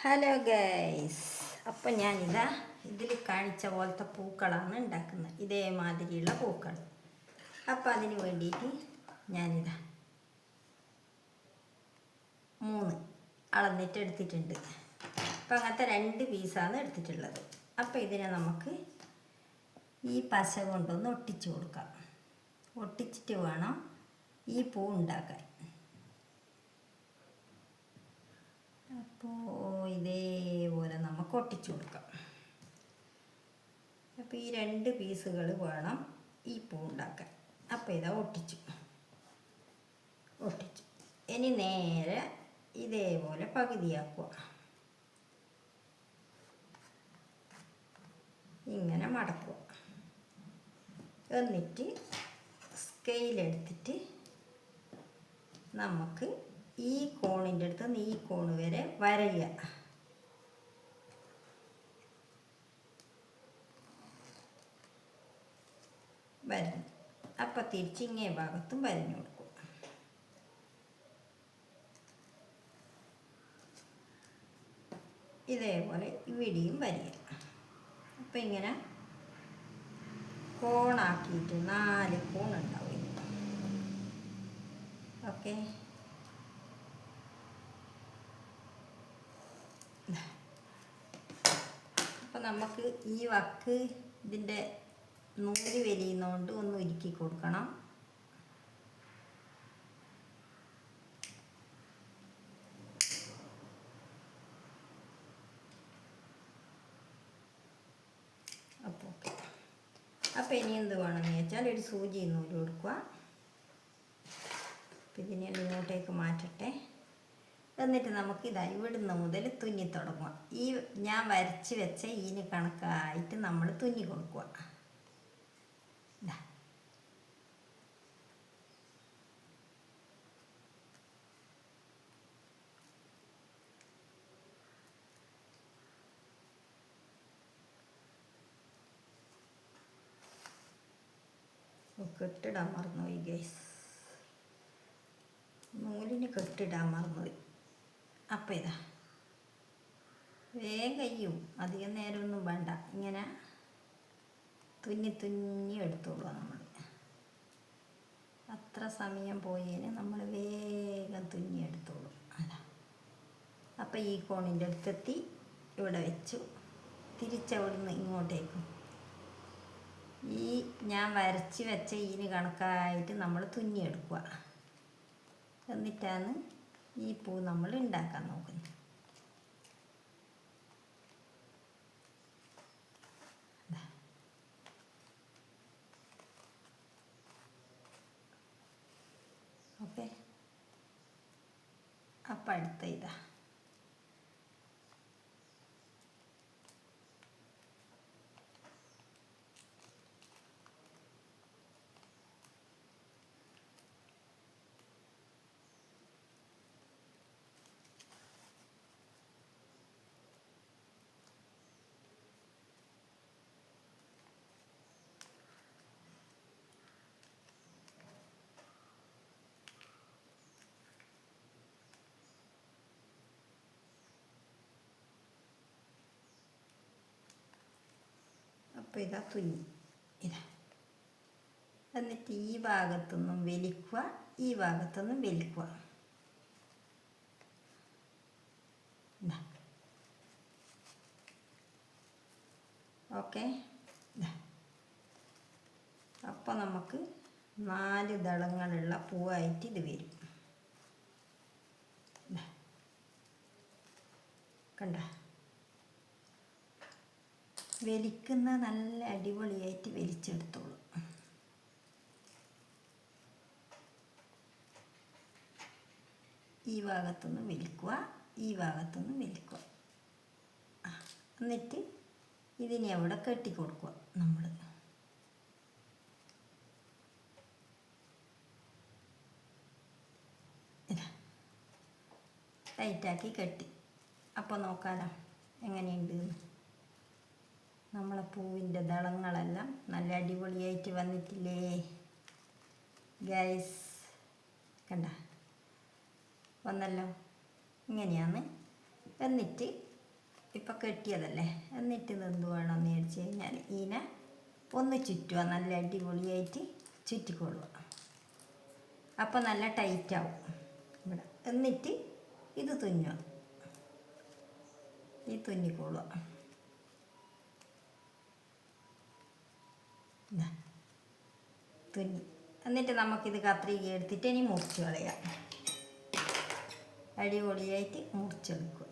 Hello guys, അപ്പം ഞാനിതാ ഇതിൽ കാണിച്ച പോലത്തെ പൂക്കളാണ് ഉണ്ടാക്കുന്നത്. ഇതേമാതിരിയുള്ള പൂക്കൾ. അപ്പം അതിന് വേണ്ടിയിട്ട് ഞാനിതാ 3 അളന്നിട്ട് എടുത്തിട്ടുണ്ട്. അപ്പം അങ്ങനത്തെ 2 പീസാണ് എടുത്തിട്ടുള്ളത്. അപ്പം ഇതിനെ നമുക്ക് ഈ പശ കൊണ്ടൊന്ന് ഒട്ടിച്ചു കൊടുക്കാം. ഒട്ടിച്ചിട്ട് വേണം ഈ പൂ ഉണ്ടാക്കാൻ. അപ്പോൾ ഇതേപോലെ നമുക്ക് ഒട്ടിച്ചു കൊടുക്കാം. അപ്പോൾ ഈ 2 പീസുകൾ വേണം ഈ പൂ ഉണ്ടാക്കാൻ. അപ്പോൾ ഇതാ ഒട്ടിച്ചു. ഇനി നേരെ ഇതേപോലെ പകുതിയാക്കുക. ഇങ്ങനെ മടക്കുക. എന്നിട്ട് സ്കെയിലെടുത്തിട്ട് നമുക്ക് ഈ കോണിൻ്റെ അടുത്ത് നിന്ന് ഈ കോണ് വരെ വരയുക. വരഞ്ഞു. അപ്പം തിരിച്ച് ഇങ്ങേ ഭാഗത്തും വരഞ്ഞു കൊടുക്കും. ഇതേപോലെ ഇവിടെയും വരിക. അപ്പം ഇങ്ങനെ കോണാക്കിയിട്ട് 4 കോണുണ്ടാവും. ഓക്കെ, അപ്പം നമുക്ക് ഈ വക്ക് ഇതിൻ്റെ നൂല് വലിയുന്നതുകൊണ്ട് ഒന്ന് ഉരുക്കി കൊടുക്കണം. അപ്പോൾ ഇനി എന്ത് വേണമെന്ന് വെച്ചാൽ ഒരു സൂചി നൂല് കൊടുക്കുക. അപ്പം ഇതിനെ ഇങ്ങോട്ടേക്ക് മാറ്റട്ടെ. എന്നിട്ട് നമുക്ക് ഇതാ ഇവിടുന്ന് മുതൽ തുന്നി തുടങ്ങുക. ഈ ഞാൻ വരച്ച് വെച്ച ഈന് കണക്കായിട്ട് നമ്മൾ തുന്നി കൊടുക്കുക. ഇതാ കെട്ടിടാൻ മറന്നുപോയി ഗൈസ്, നൂലിന് കെട്ടിടാൻ മറന്നുപോയി. അപ്പം ഇതാ വേഗം കഴിയും, അധികം നേരമൊന്നും വേണ്ട. ഇങ്ങനെ തുന്നി എടുത്തോളൂ. നമ്മൾ അത്ര സമയം പോയതിന് നമ്മൾ വേഗം തുന്നിയെടുത്തോളൂ. അതാ. അപ്പം ഈ കോണിൻ്റെ അടുത്തെത്തി ഇവിടെ വെച്ചു. തിരിച്ചവിടുന്ന് ഇങ്ങോട്ടേക്കും ഈ ഞാൻ വരച്ച് വെച്ച ഈന് കണക്കായിട്ട് നമ്മൾ തുന്നിയെടുക്കുക. എന്നിട്ടാണ് ഈ പൂ നമ്മൾ ഉണ്ടാക്കാൻ നോക്കുന്നത്. ഓക്കെ, അപ്പം അടുത്ത ഇതാ അപ്പോൾ ഇതാ തുന്നി ഇതാ. എന്നിട്ട് ഈ ഭാഗത്തുനിന്നും വലിക്കുക, ഈ ഭാഗത്തുനിന്നും വലിക്കുക. ഓക്കെ, അപ്പോൾ നമുക്ക് 4 ദളങ്ങളുള്ള പൂവായിട്ട് ഇത് വരും. കണ്ട, വലിക്കുന്ന നല്ല അടിപൊളിയായിട്ട് വലിച്ചെടുത്തോളൂ. ഈ ഭാഗത്തുനിന്ന് വലിക്കുക, ഈ ഭാഗത്തുനിന്ന് വലിക്കുക. എന്നിട്ട് ഇതിനെ അവിടെ കെട്ടിക്കൊടുക്കുക. നമ്മൾ ടൈറ്റാക്കി കെട്ടി. അപ്പോൾ നോക്കാലോ എങ്ങനെയുണ്ട്. നമ്മളെ പൂവിൻ്റെ ദളങ്ങളെല്ലാം നല്ല അടിപൊളിയായിട്ട് വന്നിട്ടില്ലേ ഗൈസ്? കണ്ട, വന്നല്ലോ. ഇങ്ങനെയാണ്. എന്നിട്ട് ഇപ്പം കെട്ടിയതല്ലേ. എന്നിട്ട് ഇത് എന്ത് വേണമെന്ന് ചോദിച്ചു കഴിഞ്ഞാൽ ഇതിനെ ഒന്ന് ചുറ്റുക, നല്ല അടിപൊളിയായിട്ട് ചുറ്റിക്കൊള്ളുക. അപ്പം നല്ല ടൈറ്റാവും ഇവിടെ. എന്നിട്ട് ഇത് തുന്നുക, ഈ തുന്നിക്കൊള്ളുക. തുന്നി എന്നിട്ട് നമുക്കിത് കത്രിക എടുത്തിട്ട് ഇനി മുറിച്ച് കളയാം. അടിപൊളിയായിട്ട് മുറിച്ചെടുക്കുക.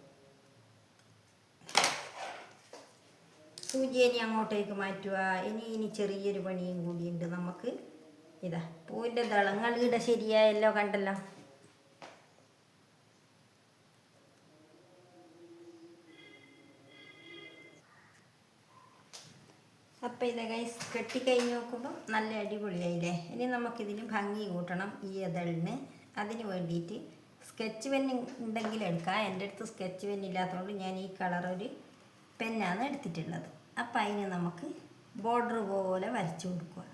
സൂചി ഇനി അങ്ങോട്ടേക്ക് മാറ്റുക. ഇനി ചെറിയൊരു പണിയും കൂടിയുണ്ട് നമുക്ക്. ഇതാ പൂവിൻ്റെ ദളങ്ങൾ ഇവിടെ ശരിയായല്ലോ, കണ്ടല്ലോ. അപ്പം ഇത് ഗൈസ് കെട്ടിക്കഴിഞ്ഞ് നോക്കുമ്പോൾ നല്ല അടിപൊളിയായില്ലേ. ഇനി നമുക്കിതിന് ഭംഗി കൂട്ടണം ഈ ഇതളിന്. അതിന് വേണ്ടിയിട്ട് സ്കെച്ച് പെൻ ഉണ്ടെങ്കിൽ എടുക്കാം. എൻ്റെ അടുത്ത് സ്കെച്ച് പെൻ ഇല്ലാത്തതുകൊണ്ട് ഞാൻ ഈ കളറൊരു പെന്നാണ് എടുത്തിട്ടുള്ളത്. അപ്പം അതിന് നമുക്ക് ബോർഡർ പോലെ വരച്ചു കൊടുക്കുക.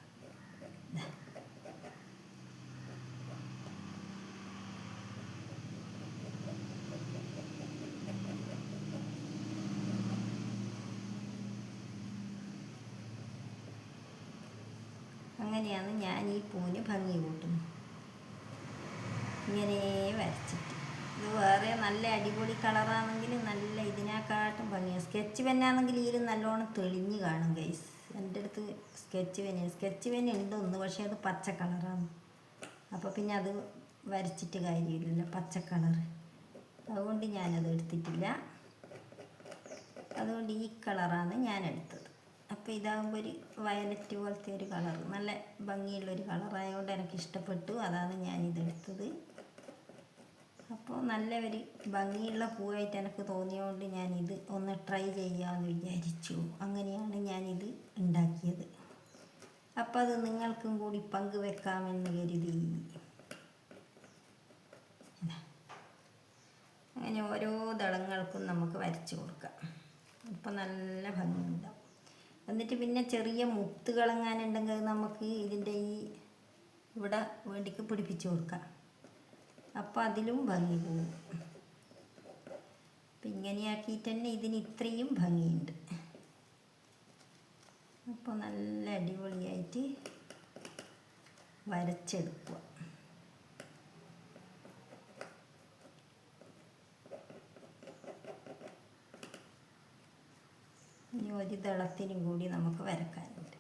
അങ്ങനെയാണ് ഞാൻ ഈ പൂവിന് ഭംഗി കൂട്ടുന്നത്. ഇങ്ങനെ വരച്ചിട്ട് ഇത് വേറെ നല്ല അടിപൊളി കളറാണെങ്കിൽ നല്ല ഇതിനെക്കാട്ടും ഭംഗിയാണ്. സ്കെച്ച് പെന്നാണെങ്കിൽ ഇതിൽ നല്ലോണം തെളിഞ്ഞ് കാണും ഗൈസ്. എൻ്റെ അടുത്ത് സ്കെച്ച് പെൻ ഉണ്ട് ഒന്ന്, പക്ഷേ അത് പച്ച കളറാണ്. അപ്പോൾ പിന്നെ അത് വരച്ചിട്ട് കാര്യമില്ലല്ലോ, പച്ച കളർ. അതുകൊണ്ട് ഞാനത് എടുത്തിട്ടില്ല. അതുകൊണ്ട് ഈ കളറാണ് ഞാൻ എടുത്തത്. അപ്പോൾ ഇതാകുമ്പോൾ ഒരു വയലറ്റ് പോലത്തെ ഒരു കളർ, നല്ല ഭംഗിയുള്ളൊരു കളറായതുകൊണ്ട് എനിക്ക് ഇഷ്ടപ്പെട്ടു. അതാണ് ഞാനിതെടുത്തത്. അപ്പോൾ നല്ല ഒരു ഭംഗിയുള്ള പൂവായിട്ട് എനിക്ക് തോന്നിയതുകൊണ്ട് ഞാനിത് ഒന്ന് ട്രൈ ചെയ്യാമെന്ന് വിചാരിച്ചു. അങ്ങനെയാണ് ഞാനിത് ഉണ്ടാക്കിയത്. അപ്പോൾ അത് നിങ്ങൾക്കും കൂടി പങ്കുവെക്കാമെന്ന് കരുതി. അങ്ങനെ ഓരോ ദളങ്ങൾക്കും നമുക്ക് വരച്ചു കൊടുക്കാം. അപ്പോൾ നല്ല ഭംഗിയുണ്ടാവും. എന്നിട്ട് പിന്നെ ചെറിയ മുത്തുകളെങ്ങാനുണ്ടെങ്കിൽ നമുക്ക് ഇതിൻ്റെ ഈ ഇവിടെ വേണ്ടിക്ക് പിടിപ്പിച്ച് കൊടുക്കാം. അപ്പോൾ അതിലും ഭംഗി പോകും. അപ്പം ഇങ്ങനെയാക്കിയിട്ട് തന്നെ ഇതിന് ഇത്രയും ഭംഗിയുണ്ട്. അപ്പോൾ നല്ല അടിപൊളിയായിട്ട് വരച്ചെടുക്കുക. ഇനി ഒരു ദളത്തിനും കൂടി നമുക്ക് വരക്കാനുണ്ട്.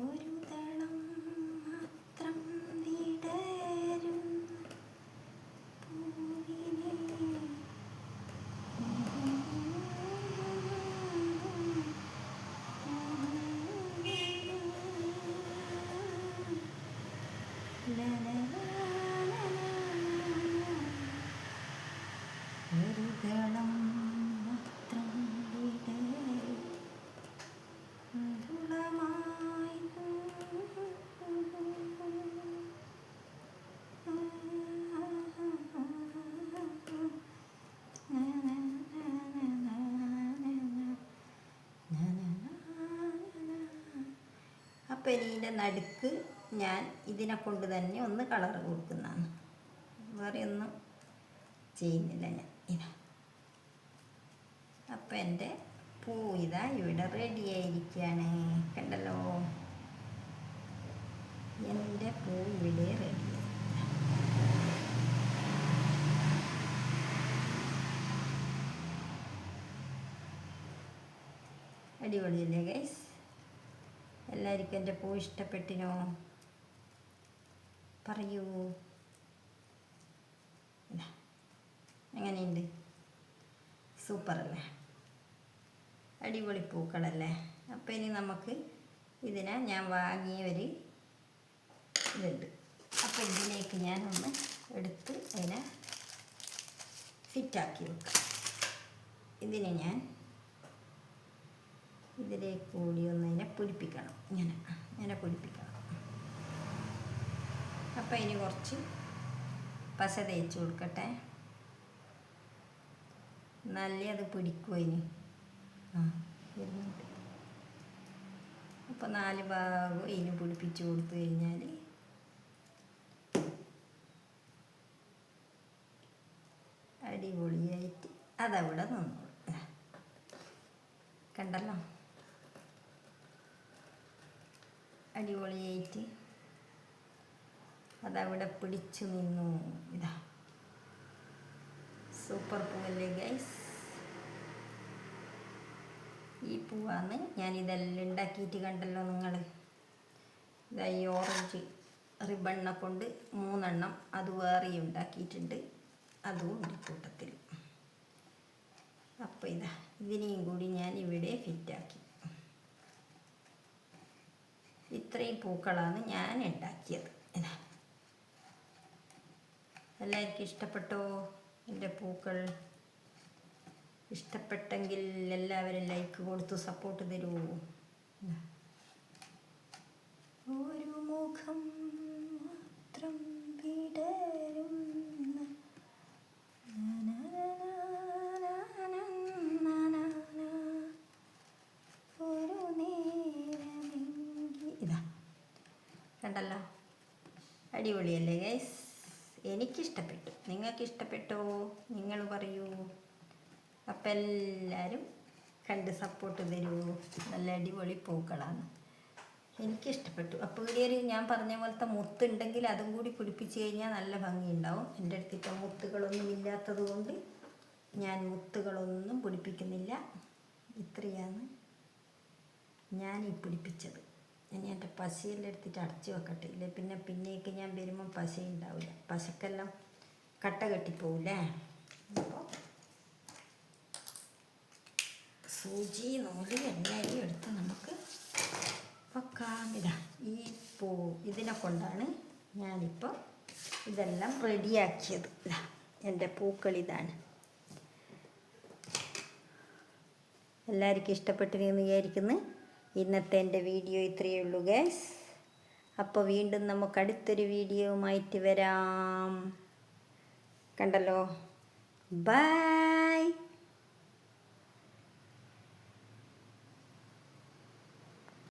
ഒരു ദളം മാത്രം വിടരും പൂവിനെ ഒരു ദളം മാത്രം വിടരും മധുരമായി. അപ്പം ഇതിൻ്റെ നടുക്ക് ഞാൻ ഇതിനെ കൊണ്ട് തന്നെ ഒന്ന് കളർ കൊടുക്കുന്നതാണ്. വേറെ ഒന്നും ചെയ്യുന്നില്ല ഞാൻ. ഇതാ അപ്പം എൻ്റെ പൂ ഇതാ ഇവിടെ റെഡി ആയിരിക്കുകയാണ്. കണ്ടല്ലോ, എൻ്റെ പൂ ഇവിടെ റെഡി. അടിപൊളിയല്ലേ ഗൈസ്? എല്ലാവർക്കും എൻ്റെ പൂ ഇഷ്ടപ്പെട്ടിനോ? പറയൂ. എങ്ങനെയുണ്ട്? സൂപ്പറല്ലേ? അടിപൊളി പൂക്കളല്ലേ? അപ്പോൾ ഇനി നമുക്ക് ഇതിനെ ഞാൻ വാങ്ങിയ ഒരു ഇതുണ്ട്. അപ്പോൾ ഇതിലേക്ക് ഞാനൊന്ന് എടുത്ത് അതിനെ ഫിറ്റാക്കി വെക്കാം. ഇതിനെ ഞാൻ ഇതിലേക്ക് കൂടി ഒന്ന് അതിനെ പിടിപ്പിക്കണം. ഇങ്ങനെ പിടിപ്പിക്കണം. അപ്പോൾ ഇനി കുറച്ച് പശ തേച്ച് കൊടുക്കട്ടെ. നല്ല അത് പിടിക്കും അതിന്. വരുന്നുണ്ട്. അപ്പോൾ 4 ഭാഗവും ഇതിന് പിടിപ്പിച്ച് കൊടുത്തു കഴിഞ്ഞാൽ അടിപൊളിയായിട്ട് അതവിടെ നിന്നോളൂ. കണ്ടല്ലോ, അടിപൊളിയായിട്ട് അതവിടെ പിടിച്ചു നിന്നു. ഇതാ സൂപ്പർ പൂവല്ലേ ഗൈസ്. ഈ പൂവാണ് ഞാനിതെല്ലാം ഉണ്ടാക്കിയിട്ട് കണ്ടല്ലോ നിങ്ങൾ. ഇതാ ഈ ഓറഞ്ച് റിബണ്ണെ കൊണ്ട് 3 എണ്ണം അത് വേറെ ഉണ്ടാക്കിയിട്ടുണ്ട്, അതും ഉണ്ട് കൂട്ടത്തിൽ. അപ്പോൾ ഇതാ ഇതിനെയും കൂടി ഞാൻ ഇവിടെ ഫിറ്റാക്കി. ഇത്രയും പൂക്കളാണ് ഞാൻ ഉണ്ടാക്കിയത്. ഇതാ എല്ലാവർക്കും ഇഷ്ടപ്പെട്ടോ എൻ്റെ പൂക്കൾ? ഇഷ്ടപ്പെട്ടെങ്കിൽ എല്ലാവരും ലൈക്ക് കൊടുത്ത് സപ്പോർട്ട് തരൂ. ഒരു മുഖം മാത്രം വിടരുന്ന ഒരു നേരമെങ്കിൽ. ഇതാ കണ്ടല്ലോ, അടിപൊളിയല്ലേ ഗൈസ്? എനിക്കിഷ്ടപ്പെട്ടു. നിങ്ങൾക്ക് ഇഷ്ടപ്പെട്ടോ? നിങ്ങൾ പറയൂ. അപ്പം എല്ലാവരും കണ്ട് സപ്പോർട്ട് തരൂ. നല്ല അടിപൊളി പൂക്കളാണ്, എനിക്കിഷ്ടപ്പെട്ടു. അപ്പോൾ ഇവിടെ ഞാൻ പറഞ്ഞ പോലത്തെ മുത്തുണ്ടെങ്കിൽ അതും കൂടി പിടിപ്പിച്ച് കഴിഞ്ഞാൽ നല്ല ഭംഗിയുണ്ടാവും. എൻ്റെ അടുത്തിപ്പോൾ മുത്തുകളൊന്നും ഇല്ലാത്തത് കൊണ്ട് ഞാൻ മുത്തുകളൊന്നും പിടിപ്പിക്കുന്നില്ല. ഇത്രയാണ് ഞാൻ ഈ പിടിപ്പിച്ചത്. ഇനി എൻ്റെ പശയെല്ലാം എടുത്തിട്ട് അടച്ചു വെക്കട്ടെ, ഇല്ലേ പിന്നേക്ക് ഞാൻ വരുമ്പം പശ ഉണ്ടാവില്ല. പശക്കെല്ലാം കട്ട കെട്ടിപ്പോവില്ലേ. അപ്പോൾ സൂചി നൂല് എല്ലാവരും എടുത്ത് നമുക്ക് വെക്കാം. ഇതാ ഈ പൂ ഇതിനെ കൊണ്ടാണ് ഞാനിപ്പോൾ ഇതെല്ലാം റെഡിയാക്കിയത്. ഇതാ എൻ്റെ പൂക്കൾ ഇതാണ്. എല്ലാവർക്കും ഇഷ്ടപ്പെട്ടിരുന്നു വിചാരിക്കുന്നു. ഇന്നത്തെ എൻ്റെ വീഡിയോ ഇത്രയേ ഉള്ളൂ ഗൈസ്. അപ്പോൾ വീണ്ടും നമുക്ക് അടുത്തൊരു വീഡിയോയുമായിട്ട് വരാം. കണ്ടല്ലോ, ബൈ.